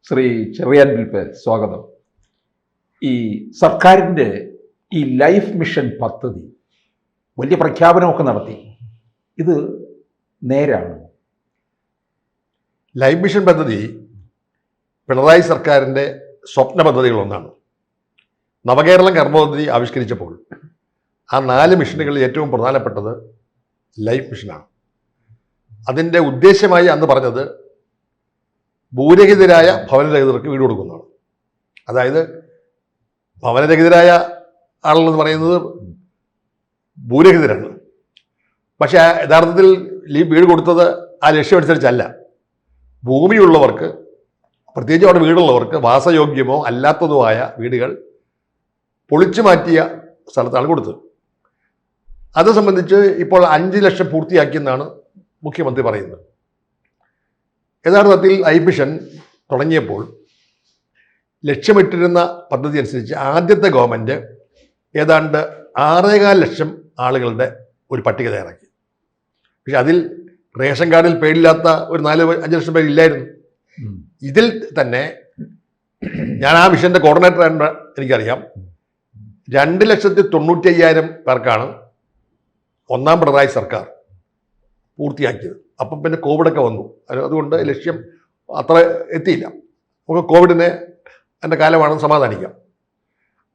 ശ്രീ ചെറിയാൻ വിൽപ്പൻ സ്വാഗതം. ഈ സർക്കാരിൻ്റെ ഈ ലൈഫ് മിഷൻ പദ്ധതി വലിയ പ്രഖ്യാപനമൊക്കെ നടത്തി. ഇത് നേരാണ്? ലൈഫ് മിഷൻ പദ്ധതി പിണറായി സർക്കാരിൻ്റെ സ്വപ്ന പദ്ധതികളൊന്നാണ്. നവകേരളം കർമ്മ പദ്ധതി ആവിഷ്കരിച്ചപ്പോൾ ആ 4 മിഷനുകളിൽ ഏറ്റവും പ്രധാനപ്പെട്ടത് ലൈഫ് മിഷനാണ്. അതിൻ്റെ ഉദ്ദേശ്യമായി അന്ന് പറഞ്ഞത് ഭൂരഹിതരായ ഭവനരഹിതർക്ക് വീട് കൊടുക്കുന്നതാണ്. അതായത് ഭവനരഹിതരായ ആളുകളെന്ന് പറയുന്നത് ഭൂരഹിതരാണ്. പക്ഷേ യഥാർത്ഥത്തിൽ ഈ വീട് കൊടുത്തത് ആ ലക്ഷ്യമനുസരിച്ചല്ല. ഭൂമിയുള്ളവർക്ക്, പ്രത്യേകിച്ച് അവിടെ വീടുള്ളവർക്ക് വാസയോഗ്യമോ അല്ലാത്തതുമായ വീടുകൾ പൊളിച്ചു മാറ്റിയ സ്ഥലത്താണ് കൊടുത്തത്. അത് സംബന്ധിച്ച് ഇപ്പോൾ 5 ലക്ഷം പൂർത്തിയാക്കിയെന്നാണ് മുഖ്യമന്ത്രി പറയുന്നത്. യഥാർത്ഥത്തിൽ ലൈഫ് മിഷൻ തുടങ്ങിയപ്പോൾ ലക്ഷ്യമിട്ടിരുന്ന പദ്ധതി അനുസരിച്ച് ആദ്യത്തെ ഗവൺമെൻറ് ഏതാണ്ട് 6.25 ലക്ഷം ആളുകളുടെ ഒരു പട്ടിക തയ്യാറാക്കി. പക്ഷെ അതിൽ റേഷൻ കാർഡിൽ പേരില്ലാത്ത ഒരു 4-5 ലക്ഷം പേര് ഇല്ലായിരുന്നു. ഇതിൽ തന്നെ ഞാൻ ആ മിഷൻ്റെ കോർഡിനേറ്റർ ആയിട്ട് എനിക്കറിയാം, 2,95,000 പേർക്കാണ് ഒന്നാം പിണറായി സർക്കാർ പൂർത്തിയാക്കിയത്. അപ്പം പിന്നെ കോവിഡൊക്കെ വന്നു, അതുകൊണ്ട് ലക്ഷ്യം അത്ര എത്തിയില്ല. നമുക്ക് കോവിഡിനെ എൻ്റെ കാലമാണെന്ന് സമാധാനിക്കാം.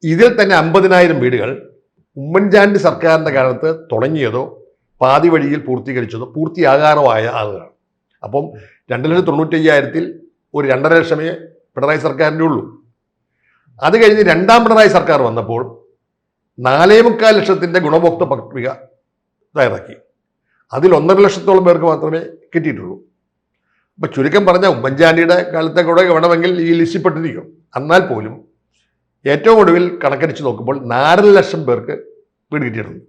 ഇതിൽ തന്നെ 50,000 വീടുകൾ ഉമ്മൻചാണ്ടി സർക്കാരിൻ്റെ കാലത്ത് തുടങ്ങിയതോ പാതി വഴിയിൽ പൂർത്തീകരിച്ചതോ പൂർത്തിയാകാറോ ആയ ആളുകളാണ്. അപ്പം 2,95,000-ൽ ഒരു 2.5 ലക്ഷമേ പിണറായി സർക്കാരിൻ്റെ ഉള്ളൂ. അത് കഴിഞ്ഞ് രണ്ടാം പിണറായി സർക്കാർ വന്നപ്പോൾ 4.25 ലക്ഷത്തിൻ്റെ ഗുണഭോക്തൃ പട്ടിക തയ്യാറാക്കി. അതിൽ 1.5 ലക്ഷത്തോളം പേർക്ക് മാത്രമേ കിട്ടിയിട്ടുള്ളൂ. അപ്പം ചുരുക്കം പറഞ്ഞാൽ ഉമ്മൻചാണ്ടിയുടെ കാലത്തെ കൂടെ വേണമെങ്കിൽ ഈ ലിസ്റ്റിൽ പെട്ടിരിക്കും. എന്നാൽ പോലും ഏറ്റവും ഒടുവിൽ കണക്കടിച്ച് നോക്കുമ്പോൾ 4 ലക്ഷം പേർക്ക് വീട് കിട്ടിയിട്ടുണ്ട്.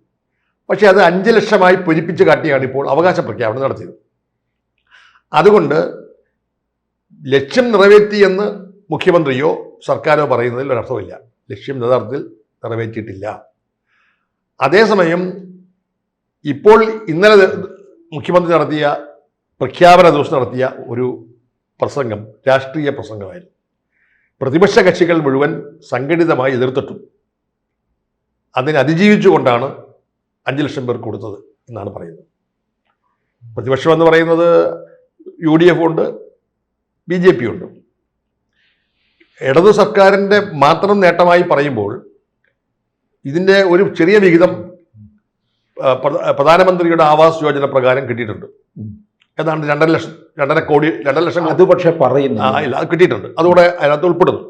പക്ഷേ അത് 5 ലക്ഷമായി പൊരിപ്പിച്ച് കാട്ടിയാണ് ഇപ്പോൾ അവകാശ പ്രഖ്യാപനം നടത്തിയത്. അതുകൊണ്ട് ലക്ഷ്യം നിറവേറ്റി എന്ന് മുഖ്യമന്ത്രിയോ സർക്കാരോ പറയുന്നതിൽ ഒരർത്ഥമില്ല. ലക്ഷ്യം യഥാർത്ഥത്തിൽ നിറവേറ്റിയിട്ടില്ല. അതേസമയം ഇപ്പോൾ ഇന്നലെ മുഖ്യമന്ത്രി നടത്തിയ പ്രഖ്യാപന ദിവസം നടത്തിയ ഒരു പ്രസംഗം രാഷ്ട്രീയ പ്രസംഗമായിരുന്നു. പ്രതിപക്ഷ കക്ഷികൾ മുഴുവൻ സംഘടിതമായി എതിർത്തിട്ടും അതിനെ അതിജീവിച്ചുകൊണ്ടാണ് 5 ലക്ഷം പേർക്ക് കൊടുത്തത് എന്നാണ് പറയുന്നത്. പ്രതിപക്ഷം എന്ന് പറയുന്നത് UDF ഉണ്ട്, BJP ഉണ്ട്. ഇടതു സർക്കാരിൻ്റെ മാത്രം നേട്ടമായി പറയുമ്പോൾ ഇതിൻ്റെ ഒരു ചെറിയ വിഹിതം പ്രധാനമന്ത്രിയുടെ ആവാസ് യോജന പ്രകാരം കിട്ടിയിട്ടുണ്ട്. ഏതാണ്ട് 2.5 ലക്ഷം അത് പക്ഷേ പറയുന്നു ഇല്ല, അത് കിട്ടിയിട്ടുണ്ട്. അതുകൂടെ അതിനകത്ത് ഉൾപ്പെടുന്നു.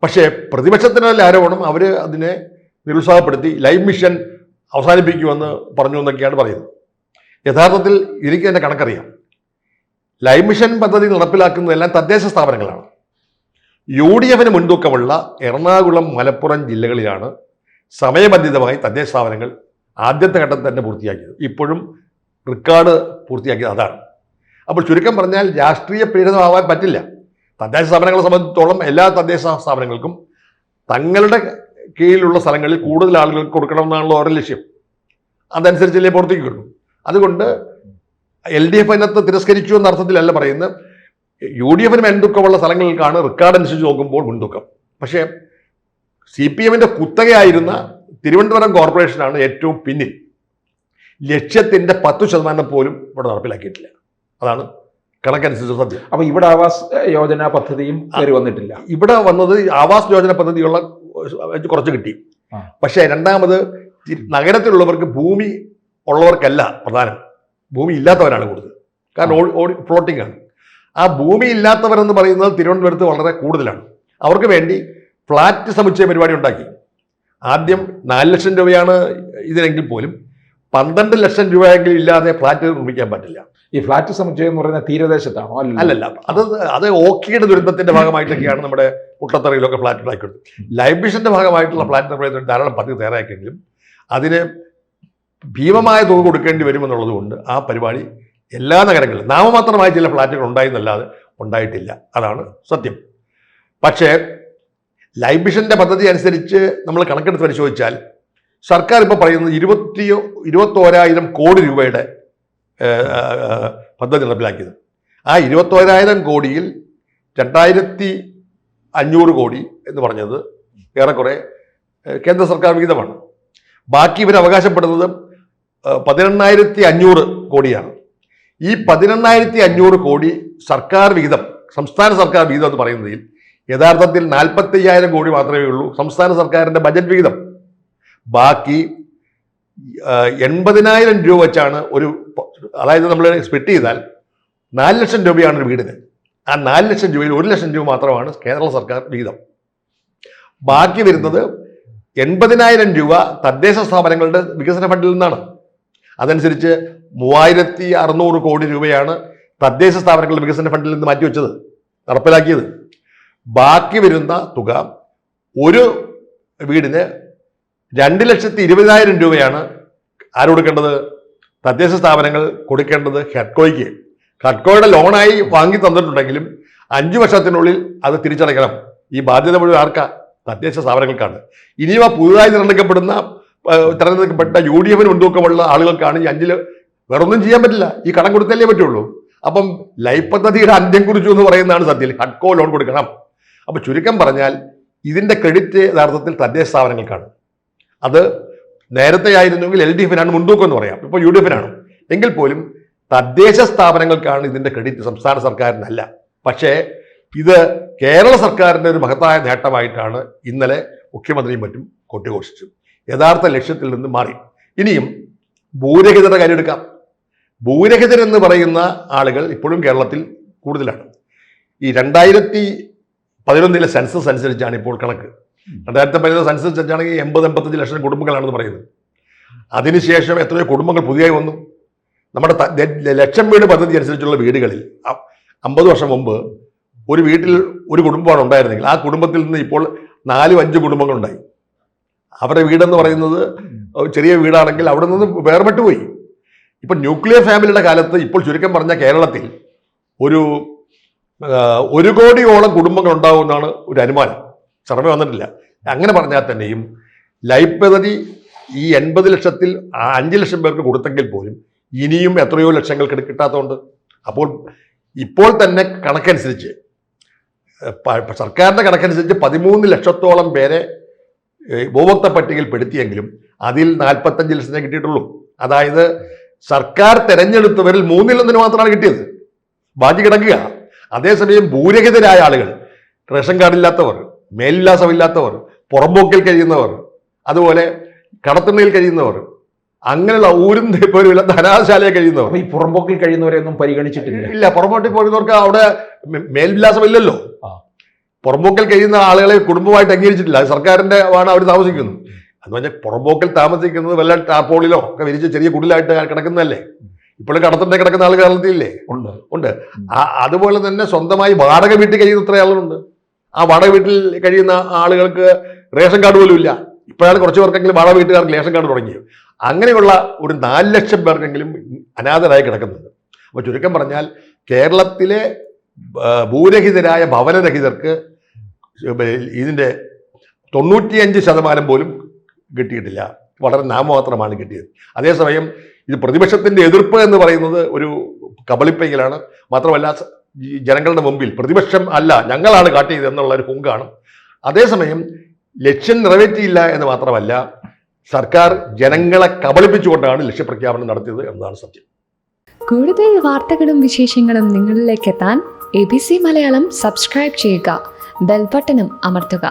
പക്ഷേ പ്രതിപക്ഷത്തിനുള്ള ആരോപണം അവർ അതിനെ നിരുത്സാഹപ്പെടുത്തി ലൈഫ് മിഷൻ അവസാനിപ്പിക്കുമെന്ന് പറഞ്ഞു എന്നൊക്കെയാണ് പറയുന്നത്. യഥാർത്ഥത്തിൽ എനിക്ക് തന്നെ കണക്കറിയാം. ലൈഫ് മിഷൻ പദ്ധതി നടപ്പിലാക്കുന്നതെല്ലാം തദ്ദേശ സ്ഥാപനങ്ങളാണ്. UDF-ന് മുൻതൂക്കമുള്ള എറണാകുളം, മലപ്പുറം ജില്ലകളിലാണ് സമയബന്ധിതമായി തദ്ദേശ സ്ഥാപനങ്ങൾ ആദ്യത്തെ ഘട്ടത്തിൽ തന്നെ പൂർത്തിയാക്കിയത്. ഇപ്പോഴും റെക്കോർഡ് പൂർത്തിയാക്കിയത് അതാണ്. അപ്പോൾ ചുരുക്കം പറഞ്ഞാൽ രാഷ്ട്രീയ പീഡിതമാവാൻ പറ്റില്ല. തദ്ദേശ സ്ഥാപനങ്ങളെ സംബന്ധിച്ചിടത്തോളം എല്ലാ തദ്ദേശ സ്ഥാപനങ്ങൾക്കും തങ്ങളുടെ കീഴിലുള്ള സ്ഥലങ്ങളിൽ കൂടുതൽ ആളുകൾക്ക് കൊടുക്കണമെന്നാണല്ലോ അവരുടെ ലക്ഷ്യം. അതനുസരിച്ചല്ലേ പ്രവർത്തിക്കുകയുള്ളൂ. അതുകൊണ്ട് LDF അതിനകത്ത് തിരസ്കരിച്ചു എന്ന അർത്ഥത്തിലല്ല പറയുന്നത്. UDF-ന് മുൻതൂക്കമുള്ള സ്ഥലങ്ങൾക്കാണ് റെക്കോർഡ് അനുസരിച്ച് നോക്കുമ്പോൾ മുൻതൂക്കം. പക്ഷേ CPM-ന്റെ കുത്തകയായിരുന്ന തിരുവനന്തപുരം കോർപ്പറേഷനാണ് ഏറ്റവും പിന്നിൽ. ലക്ഷ്യത്തിൻ്റെ 10% പോലും ഇവിടെ നടപ്പിലാക്കിയിട്ടില്ല. അതാണ് കണക്കനുസരിച്ച് സത്യം. അപ്പോൾ ഇവിടെ ആവാസ് യോജന പദ്ധതിയും കയറി വന്നിട്ടില്ല. ഇവിടെ വന്നത് ആവാസ് യോജന പദ്ധതിയുള്ള കുറച്ച് കിട്ടി. പക്ഷേ രണ്ടാമത് നഗരത്തിലുള്ളവർക്ക് ഭൂമി ഉള്ളവർക്കല്ല പ്രധാനം, ഭൂമി ഇല്ലാത്തവരാണ് കൂടുതൽ. കാരണം ഫ്ലോട്ടിംഗ് ആണ്. ആ ഭൂമി ഇല്ലാത്തവരെന്ന് പറയുന്നത് തിരുവനന്തപുരത്ത് വളരെ കൂടുതലാണ്. അവർക്ക് വേണ്ടി ഫ്ലാറ്റ് സമുച്ചയ പരിപാടി ഉണ്ടാക്കി. ആദ്യം 4 ലക്ഷം രൂപയാണ് ഇതിനെങ്കിൽ പോലും 12 ലക്ഷം രൂപയെങ്കിലും ഇല്ലാതെ ഫ്ലാറ്റ് നിർമ്മിക്കാൻ പറ്റില്ല. ഈ ഫ്ലാറ്റ് സമുച്ചയം എന്ന് പറയുന്ന തീരദേശത്താണോ? അല്ലല്ല, അത് ഓക്കിയുടെ ദുരന്തത്തിന്റെ ഭാഗമായിട്ടൊക്കെയാണ് നമ്മുടെ മുട്ടത്തറയിലൊക്കെ ഫ്ലാറ്റ് ഉണ്ടാക്കിയത്. ലൈഫ് മിഷന്റെ ഭാഗമായിട്ടുള്ള ഫ്ലാറ്റ് നിർമ്മാണത്തിന് ധാരാളം പദ്ധതി തയ്യാറാക്കിയെങ്കിലും അതിന് ഭീമമായ തുക കൊടുക്കേണ്ടി വരുമെന്നുള്ളത് കൊണ്ട് ആ പരിപാടി എല്ലാ നഗരങ്ങളിലും നാമമാത്രമായ ചില ഫ്ലാറ്റുകൾ ഉണ്ടായെന്നല്ലാതെ ഉണ്ടായിട്ടില്ല. അതാണ് സത്യം. പക്ഷേ ലൈഫ് മിഷന്റെ പദ്ധതി അനുസരിച്ച് നമ്മൾ കണക്കെടുത്ത് പരിശോധിച്ചാൽ സർക്കാർ ഇപ്പോൾ പറയുന്നത് 21,000 കോടി രൂപയുടെ പദ്ധതി നടപ്പിലാക്കിയത്. ആ 21,000 കോടിയിൽ 2500 കോടി എന്ന് പറഞ്ഞത് ഏറെക്കുറെ കേന്ദ്ര സർക്കാർ വിഹിതമാണ്. ബാക്കി ഇവർ അവകാശപ്പെടുന്നത് 18,500 കോടിയാണ്. ഈ 18,500 കോടി സർക്കാർ വിഹിതം, സംസ്ഥാന സർക്കാർ വിഹിതം എന്ന് പറയുന്നതിൽ യഥാർത്ഥത്തിൽ 45,000 കോടി മാത്രമേ ഉള്ളൂ സംസ്ഥാന സർക്കാരിൻ്റെ ബജറ്റ് വിഹിതം. ബാക്കി 80,000 രൂപ വെച്ചാണ് അതായത് നമ്മൾ സ്പ്ലിറ്റ് ചെയ്താൽ 4 ലക്ഷം രൂപയാണ് ഒരു വീടിന്. ആ 4 ലക്ഷം രൂപയിൽ 1 ലക്ഷം രൂപ മാത്രമാണ് കേരള സർക്കാർ വിഹിതം. ബാക്കി വരുന്നത് 80,000 രൂപ തദ്ദേശ സ്ഥാപനങ്ങളുടെ വികസന ഫണ്ടിൽ നിന്നാണ്. അതനുസരിച്ച് 3,600 കോടി രൂപയാണ് തദ്ദേശ സ്ഥാപനങ്ങളുടെ വികസന ഫണ്ടിൽ നിന്ന് മാറ്റിവെച്ചത്, നടപ്പിലാക്കിയത്. ബാക്കി വരുന്ന തുക ഒരു വീടിന് 2,20,000 രൂപയാണ് ആര് കൊടുക്കേണ്ടത്? തദ്ദേശ സ്ഥാപനങ്ങൾ കൊടുക്കേണ്ടത് ഹെഡ്കോയ്ക്ക്. ഹെഡ്കോയുടെ ലോണായി വാങ്ങി തന്നിട്ടുണ്ടെങ്കിലും 5 വർഷത്തിനുള്ളിൽ അത് തിരിച്ചടയ്ക്കണം. ഈ ബാധ്യത മുഴുവൻ ആർക്കാ? തദ്ദേശ സ്ഥാപനങ്ങൾക്കാണ്. ഇനിയും ആ പുതുതായി തിരഞ്ഞെടുക്കപ്പെട്ട UDF മുൻതൂക്കമുള്ള ആളുകൾക്കാണ് ഈ 5 വേറൊന്നും ചെയ്യാൻ പറ്റില്ല. ഈ കടം കൊടുത്തല്ലേ പറ്റുള്ളൂ. അപ്പം ലൈഫ് പദ്ധതിയുടെ അന്ത്യം കുറിച്ചു എന്ന് പറയുന്നതാണ് സത്യത്തിൽ. ഹഡ്കോ ലോൺ കൊടുക്കണം. അപ്പൊ ചുരുക്കം പറഞ്ഞാൽ ഇതിന്റെ ക്രെഡിറ്റ് യഥാർത്ഥത്തിൽ തദ്ദേശ സ്ഥാപനങ്ങൾക്കാണ്. അത് നേരത്തെ ആയിരുന്നെങ്കിൽ LDFനാണ് മുൻതൂക്കം എന്ന് പറയാം, ഇപ്പോൾ UDFനാണ്. എങ്കിൽ പോലും തദ്ദേശ സ്ഥാപനങ്ങൾക്കാണ് ഇതിന്റെ ക്രെഡിറ്റ്, സംസ്ഥാന സർക്കാരിനല്ല. പക്ഷേ ഇത് കേരള സർക്കാരിൻ്റെ ഒരു മഹത്തായ നേട്ടമായിട്ടാണ് ഇന്നലെ മുഖ്യമന്ത്രിയും മറ്റും കൊട്ടിഘോഷിച്ചു. യഥാർത്ഥ ലക്ഷ്യത്തിൽ നിന്ന് മാറി. ഇനിയും ഭൂരഹിതരുടെ കാര്യം എടുക്കാം. ഭൂരഹിതരെന്ന് പറയുന്ന ആളുകൾ ഇപ്പോഴും കേരളത്തിൽ കൂടുതലാണ്. ഈ 2011 സെൻസസ് അനുസരിച്ചാണ് ഇപ്പോൾ കണക്ക്. 2011 സെൻസസ് അനുസരിച്ചാണെങ്കിൽ 80-85 ലക്ഷം കുടുംബങ്ങളാണെന്ന് പറയുന്നത്. അതിനുശേഷം എത്രയോ കുടുംബങ്ങൾ പുതിയതായി വന്നു. നമ്മുടെ ലക്ഷം വീട് പദ്ധതി അനുസരിച്ചുള്ള വീടുകളിൽ 50 വർഷം മുമ്പ് ഒരു വീട്ടിൽ ഒരു കുടുംബമാണ് ഉണ്ടായിരുന്നെങ്കിൽ ആ കുടുംബത്തിൽ നിന്ന് ഇപ്പോൾ 4-5 കുടുംബങ്ങളുണ്ടായി. അവരുടെ വീടെന്ന് പറയുന്നത് ചെറിയ വീടാണെങ്കിൽ അവിടെ നിന്ന് വേർപെട്ടു പോയി. ഇപ്പം ന്യൂക്ലിയർ ഫാമിലിയുടെ കാലത്ത് ഇപ്പോൾ ചുരുക്കം പറഞ്ഞാൽ കേരളത്തിൽ 1 കോടിയോളം കുടുംബങ്ങൾ ഉണ്ടാകുമെന്നാണ് ഒരു അനുമാനം. സർവേ വന്നിട്ടില്ല. അങ്ങനെ പറഞ്ഞാൽ തന്നെയും ലൈഫ് പദ്ധതി ഈ 80 ലക്ഷത്തിൽ 5 ലക്ഷം പേർക്ക് കൊടുത്തെങ്കിൽ പോലും ഇനിയും എത്രയോ ലക്ഷങ്ങൾ കിട്ടാത്തതുകൊണ്ട്. അപ്പോൾ ഇപ്പോൾ തന്നെ കണക്കനുസരിച്ച്, സർക്കാരിൻ്റെ കണക്കനുസരിച്ച് 13 ലക്ഷത്തോളം പേരെ ഉപഭോക്തൃ പട്ടികയിൽ പെടുത്തിയെങ്കിലും അതിൽ 45 ലക്ഷത്തിനെ കിട്ടിയിട്ടുള്ളൂ. അതായത് സർക്കാർ തെരഞ്ഞെടുത്തവരിൽ 1/3 മാത്രമാണ് കിട്ടിയത്, ബാക്കി കിടക്കുക. അതേസമയം ഭൂരഹിതരായ ആളുകൾ, റേഷൻ കാർഡില്ലാത്തവർ, മേൽവിലാസമില്ലാത്തവർ, പുറമ്പോക്കിൽ കഴിയുന്നവർ, അതുപോലെ കടത്തുണ്ണയിൽ കഴിയുന്നവർ, അങ്ങനെയുള്ള ഊരും പേരുമില്ല ധനാശാലയിൽ കഴിയുന്നവർ, ഈ പുറമ്പോക്കിൽ കഴിയുന്നവരെ ഒന്നും പരിഗണിച്ചിട്ടില്ല. ഇല്ല, പുറമ്പോട്ടിൽ പോകുന്നവർക്ക് അവിടെ മേൽവിലാസമില്ലല്ലോ. പുറമ്പോക്കിൽ കഴിയുന്ന ആളുകളെ കുടുംബമായിട്ട് അംഗീകരിച്ചിട്ടില്ല. അത് സർക്കാരിന്റെ ആണ് അവർ താമസിക്കുന്നത്. എന്ന് പറഞ്ഞാൽ പുറമ്പോക്കിൽ താമസിക്കുന്നത് വല്ല ടാർപോളിലോ ഒക്കെ വിരിച്ച് ചെറിയ കുടിലായിട്ട് കിടക്കുന്നതല്ലേ. ഇപ്പോഴും കടത്തിന്റെ കിടക്കുന്ന ആൾ കേരളത്തിലില്ലേ? ഉണ്ട്. അതുപോലെ തന്നെ സ്വന്തമായി വാടക വീട്ടിൽ കഴിയുന്ന ഇത്ര ആളുകളുണ്ട്. ആ വാടക വീട്ടിൽ കഴിയുന്ന ആളുകൾക്ക് റേഷൻ കാർഡ് പോലും ഇല്ല. ഇപ്പോഴാണ് കുറച്ച് പേർക്കെങ്കിലും വാടക വീട്ടുകാർക്ക് റേഷൻ കാർഡ് തുടങ്ങിയത്. അങ്ങനെയുള്ള ഒരു 4 ലക്ഷം പേർക്കെങ്കിലും അനാഥരായി കിടക്കുന്നുണ്ട്. അപ്പോൾ ചുരുക്കം പറഞ്ഞാൽ കേരളത്തിലെ ഭൂരഹിതരായ ഭവനരഹിതർക്ക് ഇതിൻ്റെ 95% പോലും കിട്ടിയിട്ടില്ല. വളരെ നാമമാത്രമാണ് കിട്ടിയത്. അതേസമയം ഇത് പ്രതിപക്ഷത്തിൻ്റെ എതിർപ്പ് എന്ന് പറയുന്നത് ഒരു കബളിപ്പയിലാണ്. മാത്രമല്ല ജനങ്ങളുടെ മുമ്പിൽ പ്രതിപക്ഷം അല്ല, ഞങ്ങളാണ് കാട്ടിയത് എന്നുള്ള ഒരു ഹുങ്കാണ്. അതേസമയം ലക്ഷ്യം നിറവേറ്റിയില്ല എന്ന് മാത്രമല്ല, സർക്കാർ ജനങ്ങളെ കബളിപ്പിച്ചുകൊണ്ടാണ് ലക്ഷ്യപ്രഖ്യാപനം നടത്തിയത് എന്നതാണ് സത്യം. കൂടുതൽ വാർത്തകളും വിശേഷങ്ങളും നിങ്ങളിലേക്ക് എത്താൻ ABC മലയാളം സബ്സ്ക്രൈബ് ചെയ്യുക, ബെൽ ബട്ടണും അമർത്തുക.